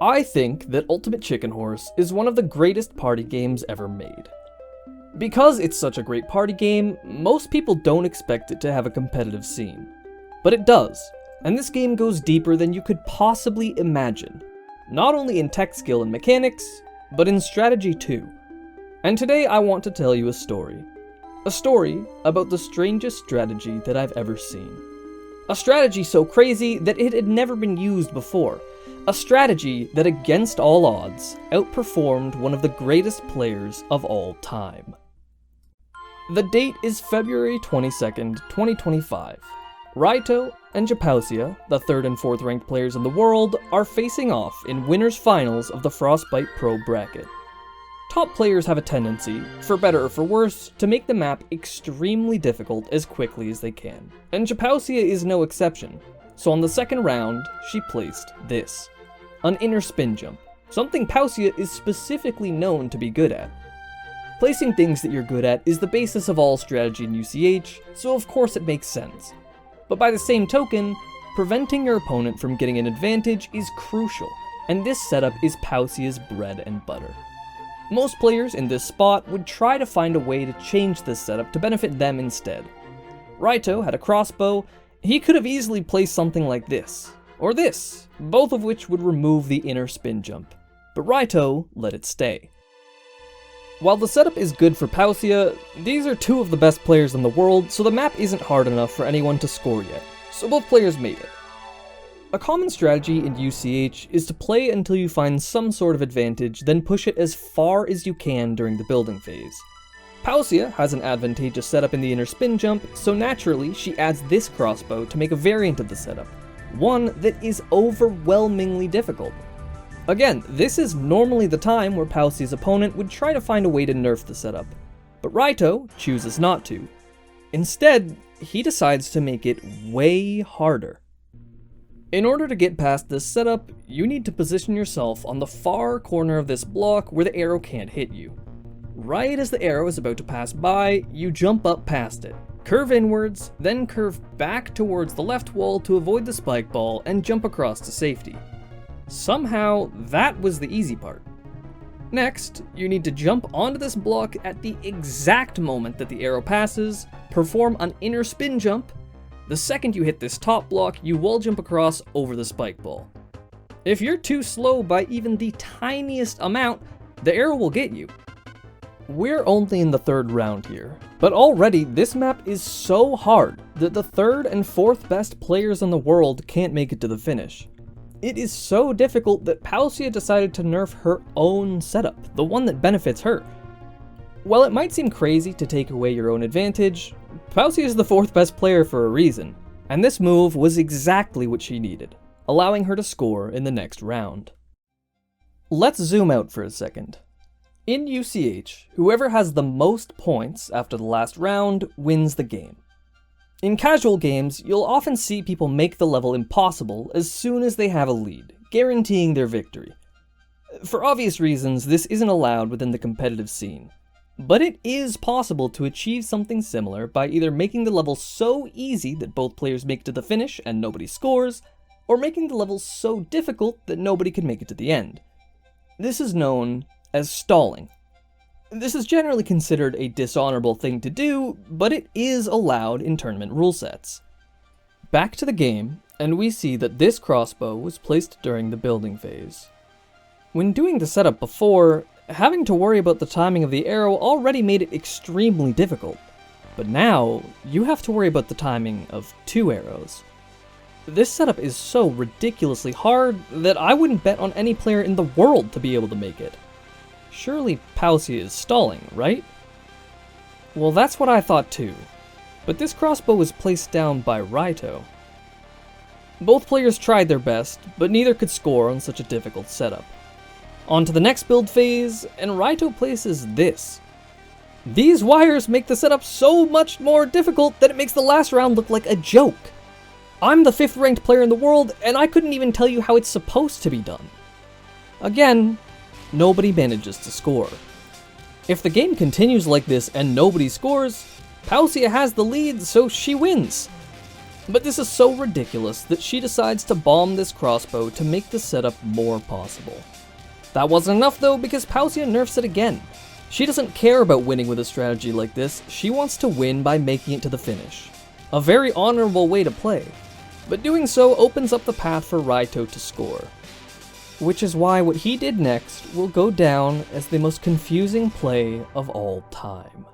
I think that Ultimate Chicken Horse is one of the greatest party games ever made. Because it's such a great party game, most people don't expect it to have a competitive scene. But it does, and this game goes deeper than you could possibly imagine. Not only in tech skill and mechanics, but in strategy too. And today I want to tell you a story. A story about the strangest strategy that I've ever seen. A strategy so crazy that it had never been used before. A strategy that, against all odds, outperformed one of the greatest players of all time. The date is February 22nd, 2025. Raito and Japausia, the 3rd and 4th ranked players in the world, are facing off in winners finals of the Frostbite Pro bracket. Top players have a tendency, for better or for worse, to make the map extremely difficult as quickly as they can. And Japausia is no exception. So on the second round, she placed this. An inner spin jump. Something Pausia is specifically known to be good at. Placing things that you're good at is the basis of all strategy in UCH, so of course it makes sense. But by the same token, preventing your opponent from getting an advantage is crucial, and this setup is Pausia's bread and butter. Most players in this spot would try to find a way to change this setup to benefit them instead. Raito had a crossbow. He could have easily placed something like this, or this, both of which would remove the inner spin jump. But Raito let it stay. While the setup is good for Pausia, these are two of the best players in the world, so the map isn't hard enough for anyone to score yet, so both players made it. A common strategy in UCH is to play until you find some sort of advantage, then push it as far as you can during the building phase. Pausia has an advantageous setup in the inner spin jump, so naturally she adds this crossbow to make a variant of the setup, one that is overwhelmingly difficult. Again, this is normally the time where Pausia's opponent would try to find a way to nerf the setup, but Raito chooses not to. Instead, he decides to make it way harder. In order to get past this setup, you need to position yourself on the far corner of this block where the arrow can't hit you. Right as the arrow is about to pass by, you jump up past it, curve inwards, then curve back towards the left wall to avoid the spike ball and jump across to safety. Somehow, that was the easy part. Next, you need to jump onto this block at the exact moment that the arrow passes, perform an inner spin jump. The second you hit this top block, you wall jump across over the spike ball. If you're too slow by even the tiniest amount, the arrow will get you. We're only in the 3rd round here, but already this map is so hard that the 3rd and 4th best players in the world can't make it to the finish. It is so difficult that Pausia decided to nerf her own setup, the one that benefits her. While it might seem crazy to take away your own advantage, Pausia is the 4th best player for a reason, and this move was exactly what she needed, allowing her to score in the next round. Let's zoom out for a second. In UCH, whoever has the most points after the last round wins the game. In casual games, you'll often see people make the level impossible as soon as they have a lead, guaranteeing their victory. For obvious reasons, this isn't allowed within the competitive scene. But it is possible to achieve something similar by either making the level so easy that both players make it to the finish and nobody scores, or making the level so difficult that nobody can make it to the end. This is known as stalling. This is generally considered a dishonorable thing to do, but it is allowed in tournament rule sets. Back to the game, and we see that this crossbow was placed during the building phase. When doing the setup before, having to worry about the timing of the arrow already made it extremely difficult, but now you have to worry about the timing of 2 arrows. This setup is so ridiculously hard that I wouldn't bet on any player in the world to be able to make it. Surely Pausia is stalling, right? Well, that's what I thought too, but this crossbow was placed down by Raito. Both players tried their best, but neither could score on such a difficult setup. On to the next build phase, and Raito places this. These wires make the setup so much more difficult that it makes the last round look like a joke. I'm the 5th ranked player in the world, and I couldn't even tell you how it's supposed to be done. Again, nobody manages to score. If the game continues like this and nobody scores, Pausia has the lead, so she wins. But this is so ridiculous that she decides to bomb this crossbow to make the setup more possible. That wasn't enough though, because Pausia nerfs it again. She doesn't care about winning with a strategy like this, she wants to win by making it to the finish. A very honorable way to play, but doing so opens up the path for Raito to score. Which is why what he did next will go down as the most confusing play of all time.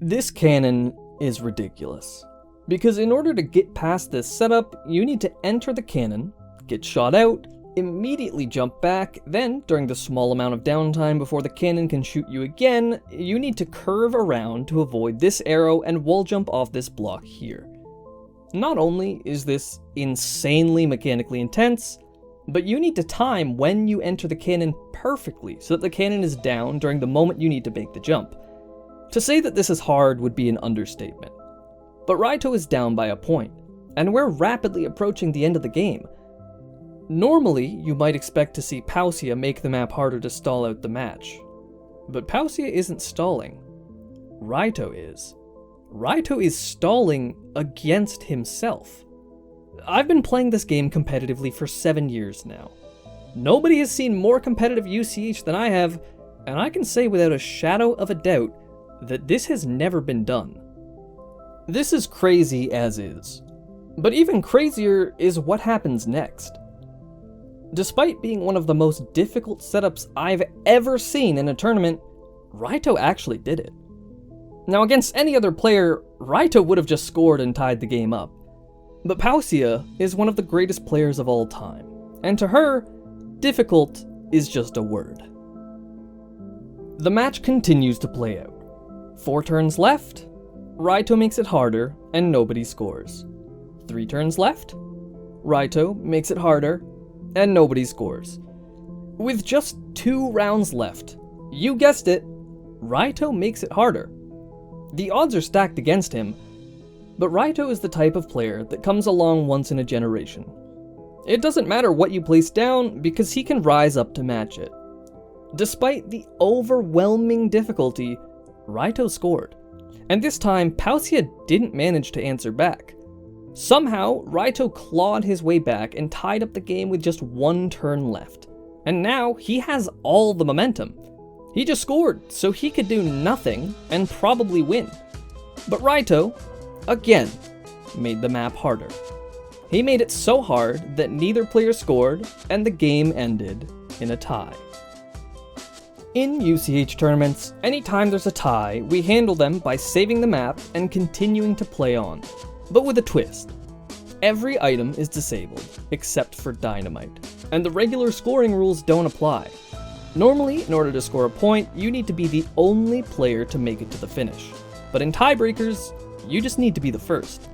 This cannon is ridiculous, because in order to get past this setup, you need to enter the cannon, get shot out, immediately jump back, then, during the small amount of downtime before the cannon can shoot you again, you need to curve around to avoid this arrow and wall jump off this block here. Not only is this insanely mechanically intense, but you need to time when you enter the cannon perfectly so that the cannon is down during the moment you need to make the jump. To say that this is hard would be an understatement. But Raito is down by a point, and we're rapidly approaching the end of the game. Normally, you might expect to see Pausia make the map harder to stall out the match. But Pausia isn't stalling. Raito is. Raito is stalling against himself. I've been playing this game competitively for 7 years now. Nobody has seen more competitive UCH than I have, and I can say without a shadow of a doubt that this has never been done. This is crazy as is. But even crazier is what happens next. Despite being one of the most difficult setups I've ever seen in a tournament, Raito actually did it. Now against any other player, Raito would have just scored and tied the game up. But Pausia is one of the greatest players of all time, and to her, difficult is just a word. The match continues to play out. 4 turns left, Raito makes it harder, and nobody scores. 3 turns left, Raito makes it harder, and nobody scores. With just 2 rounds left, you guessed it, Raito makes it harder. The odds are stacked against him, but Raito is the type of player that comes along once in a generation. It doesn't matter what you place down because he can rise up to match it. Despite the overwhelming difficulty, Raito scored, and this time Pausia didn't manage to answer back. Somehow, Raito clawed his way back and tied up the game with just 1 turn left. And now, he has all the momentum. He just scored, so he could do nothing and probably win. But Raito, again, made the map harder. He made it so hard that neither player scored, and the game ended in a tie. In UCH tournaments, anytime there's a tie, we handle them by saving the map and continuing to play on. But with a twist. Every item is disabled, except for dynamite, and the regular scoring rules don't apply. Normally, in order to score a point, you need to be the only player to make it to the finish. But in tiebreakers, you just need to be the first.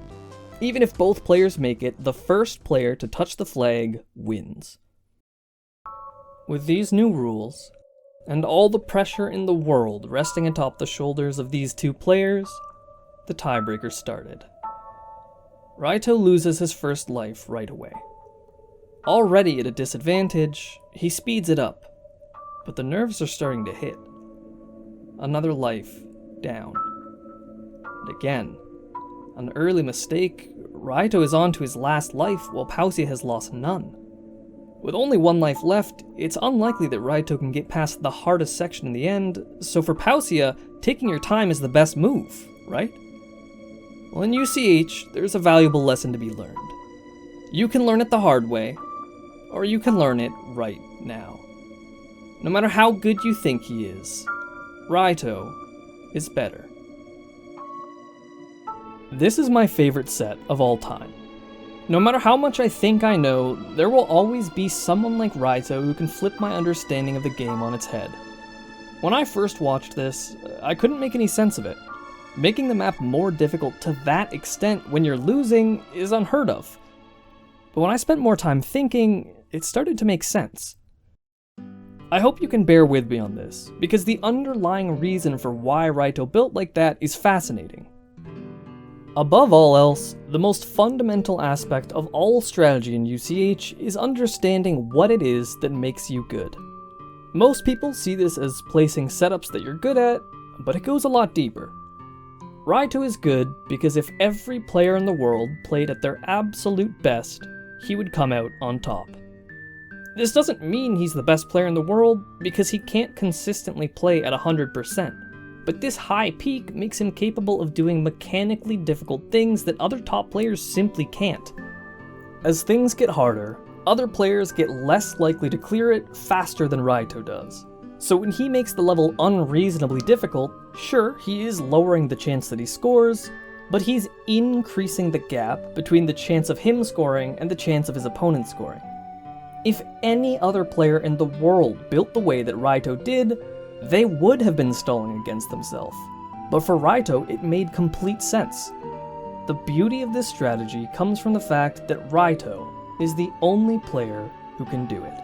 Even if both players make it, the first player to touch the flag wins. With these new rules, and all the pressure in the world resting atop the shoulders of these 2 players, the tiebreaker started. Raito loses his first life right away. Already at a disadvantage, he speeds it up, but the nerves are starting to hit. Another life down. And again, an early mistake, Raito is on to his last life while Pausia has lost none. With only 1 life left, it's unlikely that Raito can get past the hardest section in the end, so for Pausia, taking your time is the best move, right? Well, in UCH, there's a valuable lesson to be learned. You can learn it the hard way, or you can learn it right now. No matter how good you think he is, Raito is better. This is my favorite set of all time. No matter how much I think I know, there will always be someone like Raito who can flip my understanding of the game on its head. When I first watched this, I couldn't make any sense of it. Making the map more difficult to that extent when you're losing is unheard of. But when I spent more time thinking, it started to make sense. I hope you can bear with me on this, because the underlying reason for why Raito built like that is fascinating. Above all else, the most fundamental aspect of all strategy in UCH is understanding what it is that makes you good. Most people see this as placing setups that you're good at, but it goes a lot deeper. Raito is good because if every player in the world played at their absolute best, he would come out on top. This doesn't mean he's the best player in the world, because he can't consistently play at 100%, but this high peak makes him capable of doing mechanically difficult things that other top players simply can't. As things get harder, other players get less likely to clear it faster than Raito does. So when he makes the level unreasonably difficult, sure, he is lowering the chance that he scores, but he's increasing the gap between the chance of him scoring and the chance of his opponent scoring. If any other player in the world built the way that Raito did, they would have been stalling against themselves. But for Raito, it made complete sense. The beauty of this strategy comes from the fact that Raito is the only player who can do it.